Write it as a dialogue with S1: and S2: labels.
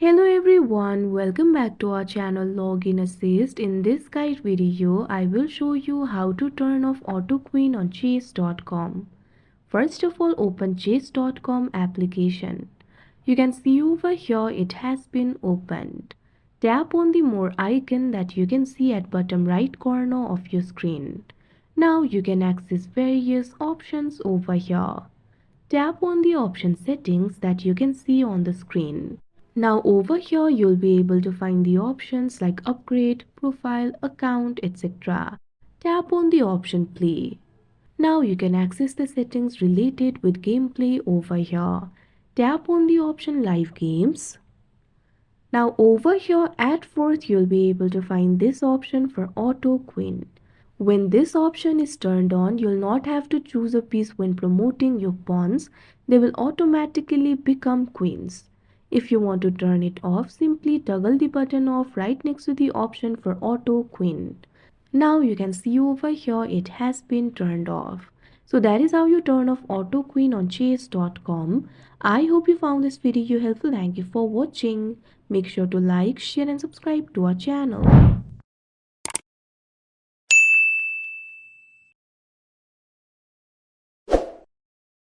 S1: Hello everyone, welcome back to our channel Login Assist. In this guide video, I will show you how to turn off Auto Queen on Chase.com. First of all, open Chase.com application. You can see over here it has been opened. Tap on the more icon that you can see at bottom right corner of your screen. Now you can access various options over here. Tap on the option settings that you can see on the screen. Now over here you'll be able to find the options like upgrade, profile, account, etc. Tap on the option play. Now you can access the settings related with gameplay over here. Tap on the option live games. Now over here at fourth you'll be able to find this option for auto queen. When this option is turned on, you'll not have to choose a piece when promoting your pawns. They will automatically become queens. If you want to turn it off, simply toggle the button off right next to the option for auto queen. Now you can see over here it has been turned off. So that is how you turn off auto queen on chase.com. I hope you found this video helpful. Thank you for watching. Make sure to like, share and subscribe to our channel.